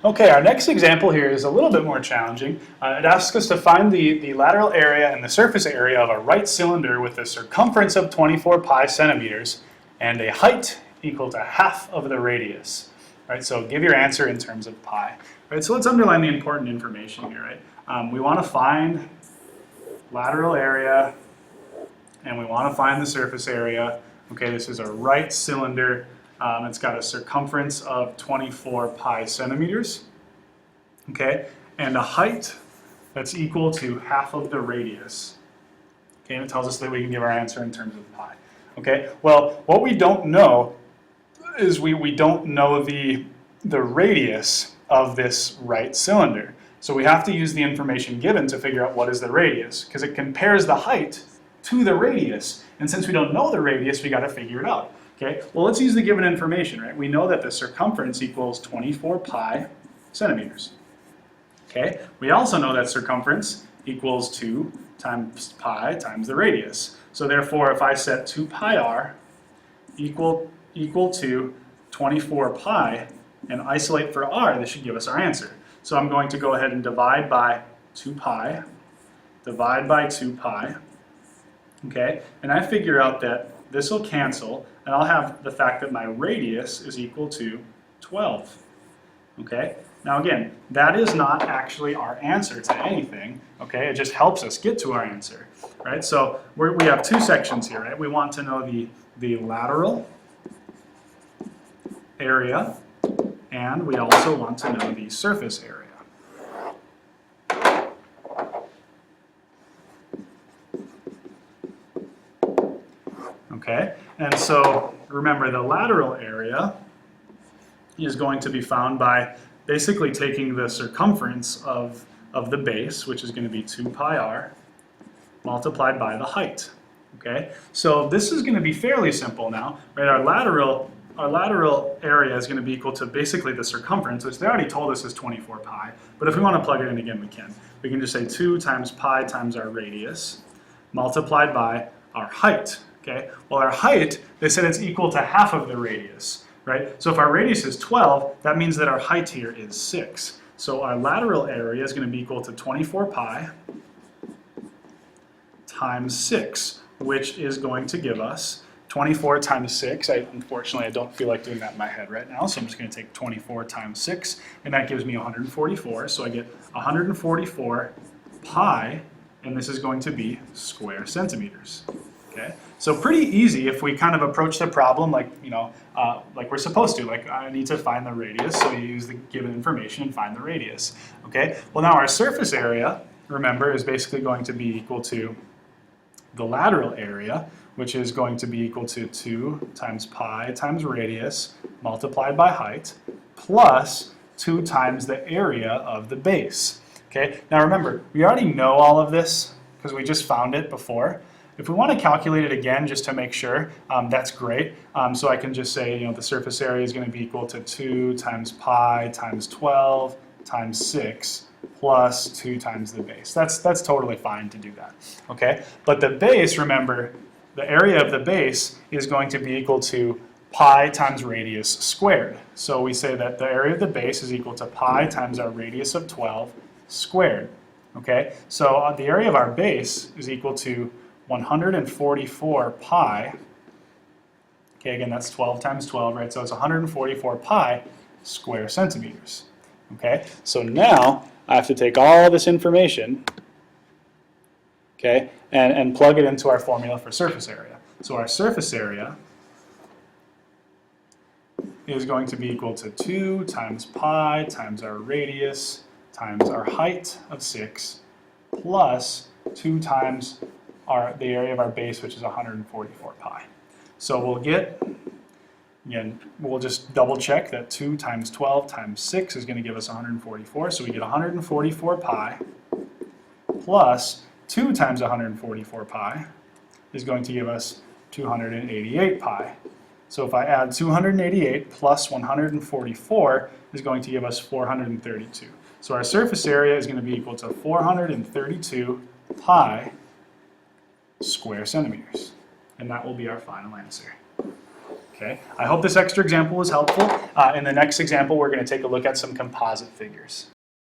Okay, our next example here is a little bit more challenging. It asks us to find the lateral area and the surface area of a right cylinder with a circumference of 24 pi centimeters and a height equal to half of the radius. Right, so give your answer in terms of pi. Right, so let's underline the important information here. Right, we want to find lateral area and we want to find the surface area. Okay, this is a right cylinder. It's got a circumference of 24 pi centimeters, okay, and a height that's equal to half of the radius. Okay, and it tells us that we can give our answer in terms of pi. Okay, well, what we don't know is we don't know the radius of this right cylinder. So we have to use the information given to figure out what is the radius, because it compares the height to the radius. And since we don't know the radius, we got to figure it out. Okay, well, let's use the given information, right? We know that the circumference equals 24 pi centimeters. Okay, we also know that circumference equals 2 times pi times the radius. So therefore, if I set 2 pi r equal to 24 pi and isolate for r, this should give us our answer. So I'm going to go ahead and divide by 2 pi, divide by 2 pi, okay? And I figure out that this will cancel, and I'll have the fact that my radius is equal to 12, okay? Now again, that is not actually our answer to anything, okay? It just helps us get to our answer, right? So we have two sections here, right? We want to know the lateral area, and we also want to know the surface area. Okay, and so remember the lateral area is going to be found by basically taking the circumference of the base, which is going to be 2 pi r, multiplied by the height. Okay, so this is going to be fairly simple now, right? Our lateral area is going to be equal to basically the circumference, which they already told us is 24 pi. But if we want to plug it in again, we can. We can just say 2 times pi times our radius, multiplied by our height. Okay, well, our height, they said it's equal to half of the radius, right? So if our radius is 12, that means that our height here is 6. So our lateral area is going to be equal to 24 pi times 6, which is going to give us 24 times 6. Unfortunately, I don't feel like doing that in my head right now, so I'm just going to take 24 times 6, and that gives me 144. So I get 144 pi, and this is going to be square centimeters. Okay, so pretty easy if we kind of approach the problem like, like we're supposed to. Like, I need to find the radius, so you use the given information and find the radius. Okay, well, now our surface area, remember, is basically going to be equal to the lateral area, which is going to be equal to 2 times pi times radius multiplied by height, plus 2 times the area of the base. Okay, now remember, we already know all of this because we just found it before. If we want to calculate it again just to make sure, that's great. So I can just say, the surface area is going to be equal to 2 times pi times 12 times 6 plus 2 times the base. That's totally fine to do that, okay? But the base, remember, the area of the base is going to be equal to pi times radius squared. So we say that the area of the base is equal to pi times our radius of 12 squared, okay? So the area of our base is equal to 144 pi, okay, again, that's 12 times 12, right? So it's 144 pi square centimeters, okay? So now I have to take all this information, okay, and plug it into our formula for surface area. So our surface area is going to be equal to 2 times pi times our radius times our height of 6 plus 2 times the area of our base, which is 144 pi. So we'll get, again, we'll just double check that 2 times 12 times 6 is going to give us 144. So we get 144 pi plus 2 times 144 pi is going to give us 288 pi. So if I add 288 plus 144 is going to give us 432. So our surface area is going to be equal to 432 pi square centimeters. And that will be our final answer. Okay, I hope this extra example was helpful. In the next example, we're going to take a look at some composite figures.